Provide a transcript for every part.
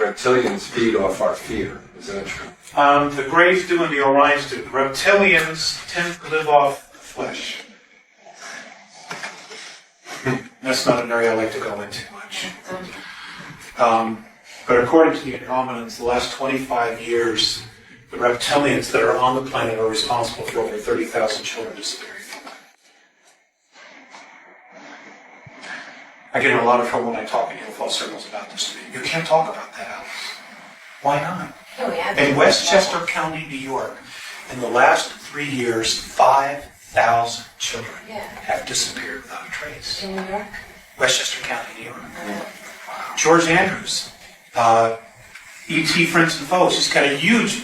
reptilians feed off our fear. Is that true? The Greys do and the Orions do. The reptilians tend to live off flesh. That's not an area I like to go into much. But according to the Andromedans, the last 25 years, the reptilians that are on the planet are responsible for over 30,000 children disappearing. I get in a lot of trouble when I talk in UFO circles about this. You can't talk about that, Alice. Why not? In Westchester County, New York, in the last 3 years, 5,000 children have disappeared without a trace. In New York? Westchester County, New York. George Andrews, E.T. Friends and Foes, he's got a huge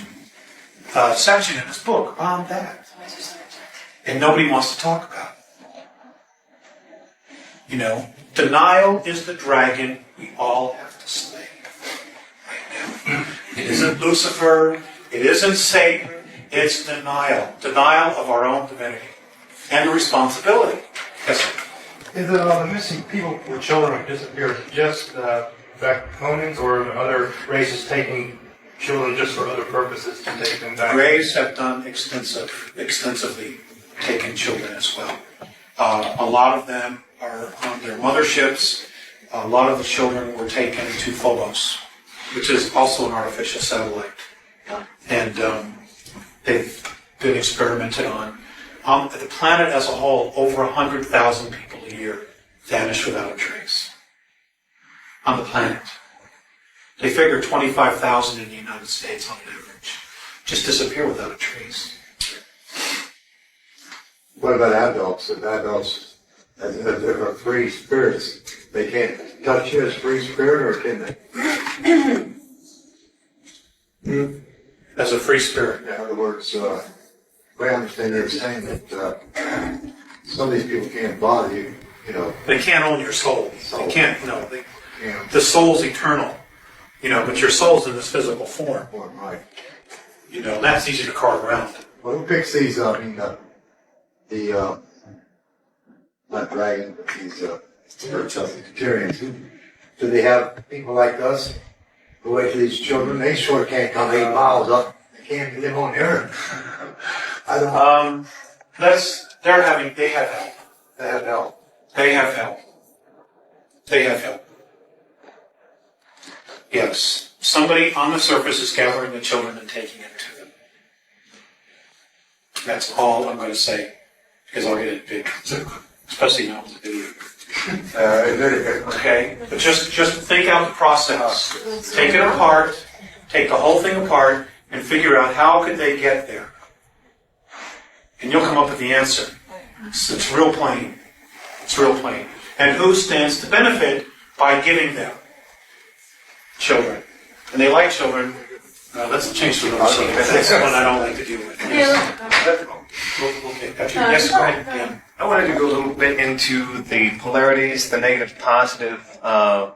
section in his book on that. And nobody wants to talk about it. You know, denial is the dragon we all have to slay. It isn't Lucifer, it isn't Satan, it's denial. Denial of our own divinity. And responsibility. Yes, sir. Is the missing people or children who disappeared just Draconians or other races taking children just for other purposes to take them back? Greys have done extensively taken children as well. A lot of them are on their motherships. A lot of the children were taken to Phobos, which is also an artificial satellite. And they've been experimented on. The planet as a whole, over 100,000 people a year vanish without a trace. On the planet. They figure 25,000 in the United States on average. Just disappear without a trace. What about adults? If adults are free spirits, they can't touch you as free spirit, or can they? As a free spirit. In other words, the way I understand you're saying that some of these people can't bother you, you know. They can't own your soul. They can't, Yeah. the soul's eternal. But your soul's in this physical form. Right. That's easy to cart around. Well, who picks these up? The not dragon, but these Tyrians. Do they have people like us who wait for these children? They sure can't come 8 miles up. They can't live on the earth. I don't know. They have help. They have help. They have help. They have help. Yes. Somebody on the surface is gathering the children and taking it to them. That's all I'm going to say. Because I'll get it big. Especially now with the video. Okay? But just think out the process. Take it apart. Take the whole thing apart and figure out how could they get there. And you'll come up with the answer. It's real plain. It's real plain. And who stands to benefit by giving them? Children. And they like children. Let's change to another subject. That's the one I don't like to deal with. Okay, yes, go ahead. Yeah. I wanted to go a little bit into the polarities, the negative, positive. I'm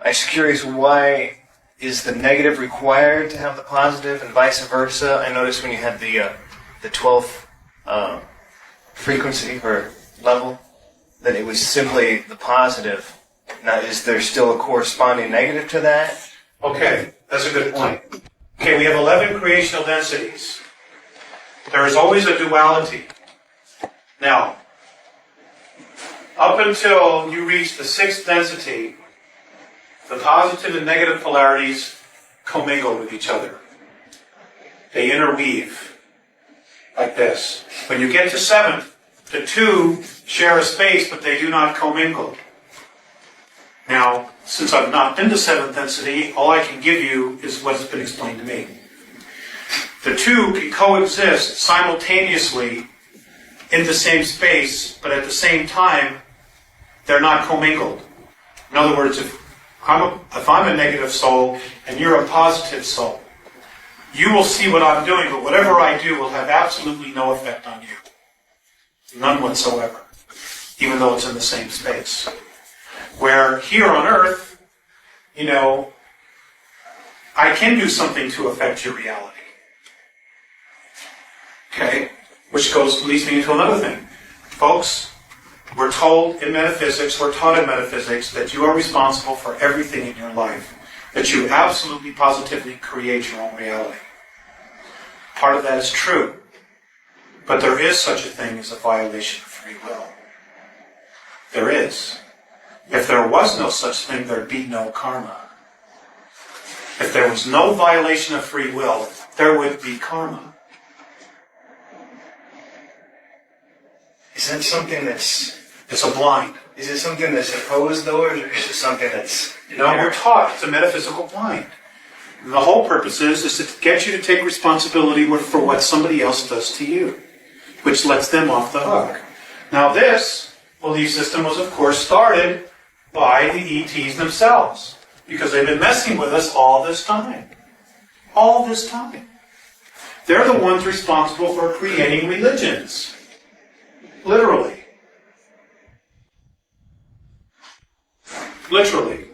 just curious, why is the negative required to have the positive and vice versa? I noticed when you had the 12th frequency or level, that it was simply the positive. Now, is there still a corresponding negative to that? Okay, that's a good point. Okay, we have 11 creational densities. There is always a duality. Now, up until you reach the 6th density, the positive and negative polarities commingle with each other. They interweave, like this. When you get to 7th, the two share a space, but they do not commingle. Now, since I've not been to 7th density, all I can give you is what's been explained to me. The two can coexist simultaneously in the same space, but at the same time, they're not commingled. In other words, if I'm a negative soul and you're a positive soul, you will see what I'm doing, but whatever I do will have absolutely no effect on you. None whatsoever, even though it's in the same space. Where here on Earth, I can do something to affect your reality. Okay? Which leads me into another thing. Folks, we're told in metaphysics, we're taught in metaphysics, that you are responsible for everything in your life. that you absolutely positively create your own reality. Part of that is true, but there is such a thing as a violation of free will. There is. If there was no such thing, there'd be no karma. If there was no violation of free will, there would be karma. Is that something that's, It's a blind. is it something that's opposed though, or is it something that's... No, we're taught it's a metaphysical blind. And the whole purpose is to get you to take responsibility for what somebody else does to you, which lets them off the hook. Now this belief system was of course started by the ETs themselves, because they've been messing with us all this time. All this time. They're the ones responsible for creating religions. Literally. Literally.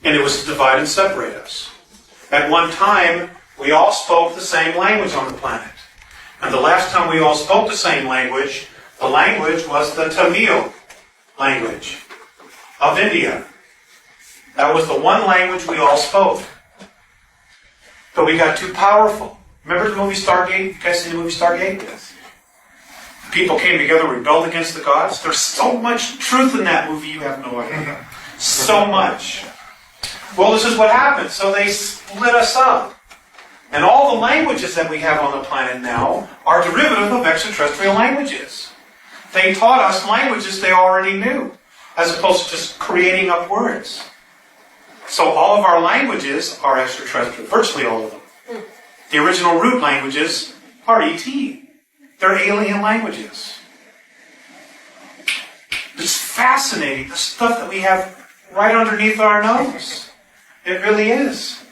And it was to divide and separate us. At one time, we all spoke the same language on the planet. And the last time we all spoke the same language, the language was the Tamil language of India. That was the one language we all spoke. But we got too powerful. Remember the movie Stargate? You guys seen the movie Stargate? Yes. People came together and rebelled against the gods. There's so much truth in that movie, you have no idea. So much. Well, this is what happened. So they split us up. And all the languages that we have on the planet now are derivative of extraterrestrial languages. They taught us languages they already knew, as opposed to just creating up words. So all of our languages are extraterrestrial, virtually all of them. The original root languages are ET. They're alien languages. It's fascinating, the stuff that we have right underneath our nose. It really is.